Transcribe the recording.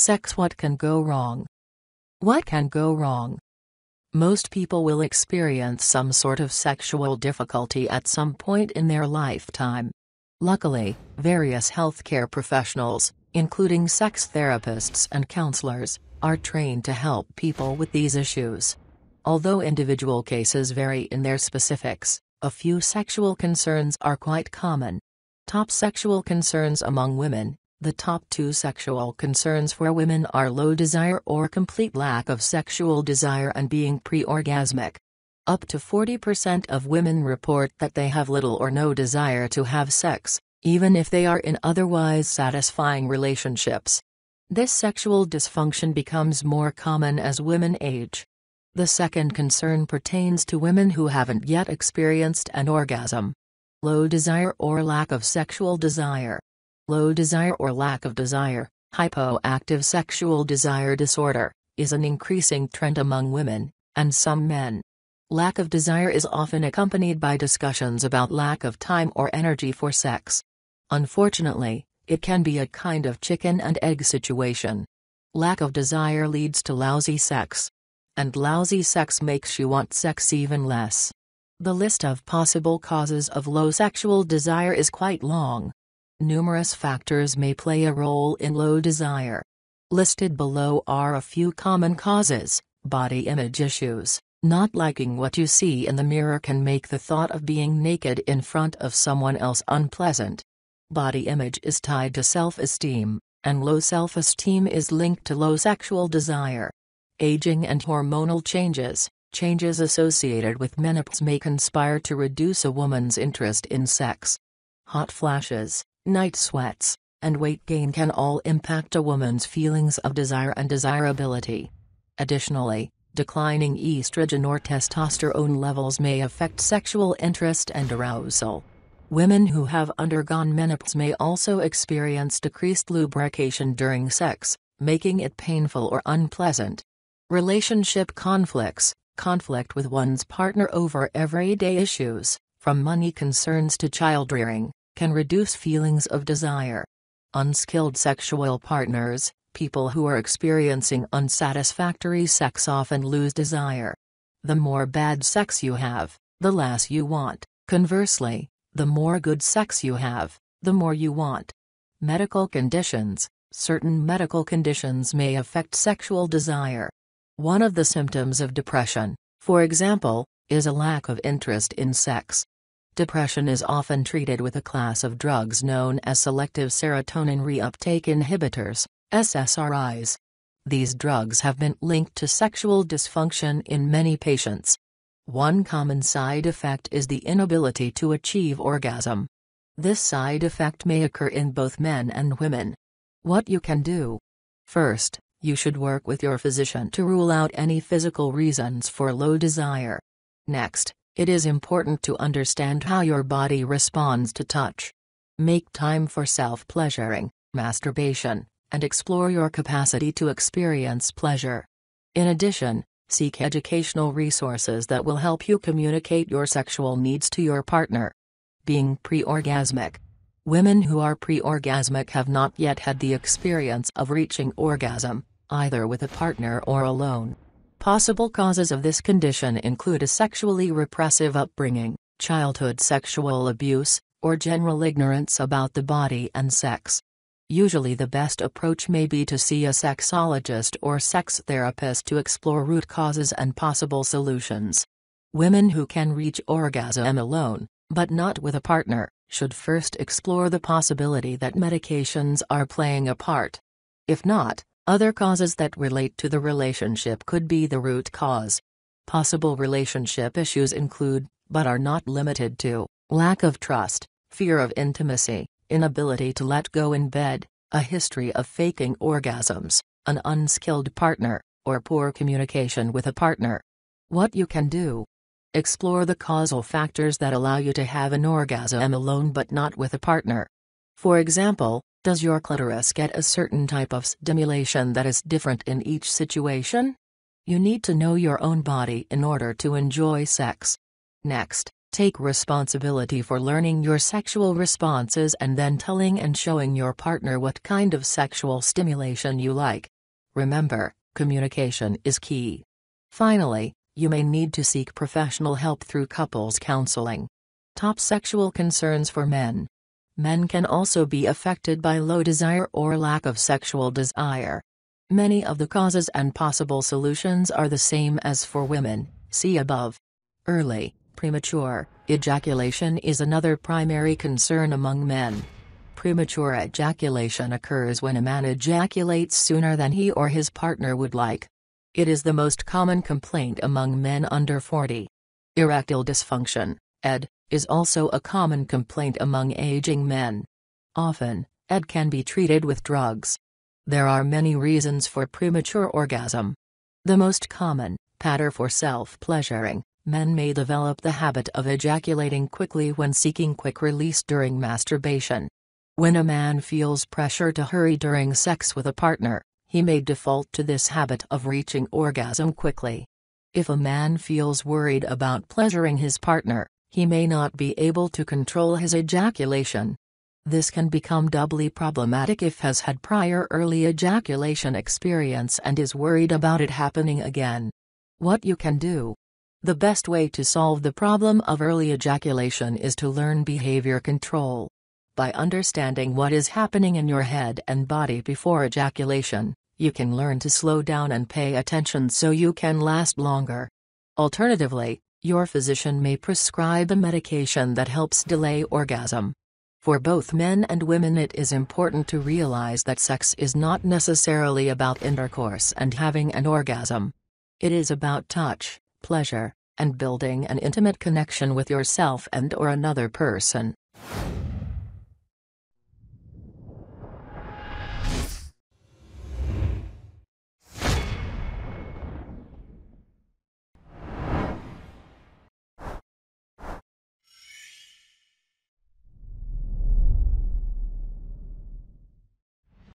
Sex. What can go wrong? What can go wrong? Most people will experience some sort of sexual difficulty at some point in their lifetime. Luckily, various healthcare professionals, including sex therapists and counselors, are trained to help people with these issues. Although individual cases vary in their specifics, a few sexual concerns are quite common. Top sexual concerns among women. The top 2 sexual concerns for women are low desire or complete lack of sexual desire and being preorgasmic. Up to 40% of women report that they have little or no desire to have sex, even if they are in otherwise satisfying relationships. This sexual dysfunction becomes more common as women age. The second concern pertains to women who haven't yet experienced an orgasm. Low desire or lack of sexual desire. Low desire or lack of desire, hypoactive sexual desire disorder, is an increasing trend among women, and some men. Lack of desire is often accompanied by discussions about lack of time or energy for sex. Unfortunately, it can be a kind of chicken and egg situation. Lack of desire leads to lousy sex. And lousy sex makes you want sex even less. The list of possible causes of low sexual desire is quite long. Numerous factors may play a role in low desire. Listed below are a few common causes. Body image issues. Not liking what you see in the mirror can make the thought of being naked in front of someone else unpleasant. Body image is tied to self-esteem, and low self-esteem is linked to low sexual desire. Aging and hormonal changes. Changes associated with menopause may conspire to reduce a woman's interest in sex. Hot flashes, night sweats, and weight gain can all impact a woman's feelings of desire and desirability. Additionally, declining estrogen or testosterone levels may affect sexual interest and arousal. Women who have undergone menopause may also experience decreased lubrication during sex, making it painful or unpleasant. Relationship conflicts. Conflict with one's partner over everyday issues, from money concerns to child-rearing, can reduce feelings of desire. Unskilled sexual partners. People who are experiencing unsatisfactory sex often lose desire. The more bad sex you have, the less you want. Conversely, the more good sex you have, the more you want. Medical conditions. Certain medical conditions may affect sexual desire. One of the symptoms of depression, for example, is a lack of interest in sex. Depression is often treated with a class of drugs known as selective serotonin reuptake inhibitors, SSRIs. These drugs have been linked to sexual dysfunction in many patients. One common side effect is the inability to achieve orgasm. This side effect may occur in both men and women. What you can do? First, you should work with your physician to rule out any physical reasons for low desire. Next, it is important to understand how your body responds to touch. Make time for self-pleasuring, masturbation, and explore your capacity to experience pleasure. In addition, seek educational resources that will help you communicate your sexual needs to your partner. Being preorgasmic. Women who are preorgasmic have not yet had the experience of reaching orgasm, either with a partner or alone. Possible causes of this condition include a sexually repressive upbringing, childhood sexual abuse, or general ignorance about the body and sex. Usually the best approach may be to see a sexologist or sex therapist to explore root causes and possible solutions. Women who can reach orgasm alone, but not with a partner, should first explore the possibility that medications are playing a part. If not, other causes that relate to the relationship could be the root cause. Possible relationship issues include, but are not limited to, lack of trust, fear of intimacy, inability to let go in bed, a history of faking orgasms, an unskilled partner, or poor communication with a partner. What you can do? Explore the causal factors that allow you to have an orgasm alone but not with a partner. For example, does your clitoris get a certain type of stimulation that is different in each situation? You need to know your own body in order to enjoy sex. Next, Take responsibility for learning your sexual responses and then telling and showing your partner what kind of sexual stimulation you like. Remember, communication is key. Finally, you may need to seek professional help through couples counseling. Top sexual concerns for men. Men can also be affected by low desire or lack of sexual desire. Many of the causes and possible solutions are the same as for women, see above. Early, premature ejaculation is another primary concern among men. Premature ejaculation occurs when a man ejaculates sooner than he or his partner would like. It is the most common complaint among men under 40. Erectile dysfunction, ED, is also a common complaint among aging men. Often, ED can be treated with drugs. There are many reasons for premature orgasm. The most common, pattern for self-pleasuring. Men may develop the habit of ejaculating quickly when seeking quick release during masturbation. When a man feels pressure to hurry during sex with a partner, he may default to this habit of reaching orgasm quickly. If a man feels worried about pleasuring his partner, he may not be able to control his ejaculation. This can become doubly problematic if he has had prior early ejaculation experience and is worried about it happening again. What you can do. The best way to solve the problem of early ejaculation is to learn behavior control. By understanding what is happening in your head and body before ejaculation, you can learn to slow down and pay attention so you can last longer. Alternatively, your physician may prescribe a medication that helps delay orgasm. For both men and women, it is important to realize that sex is not necessarily about intercourse and having an orgasm. It is about touch, pleasure, and building an intimate connection with yourself and/or another person.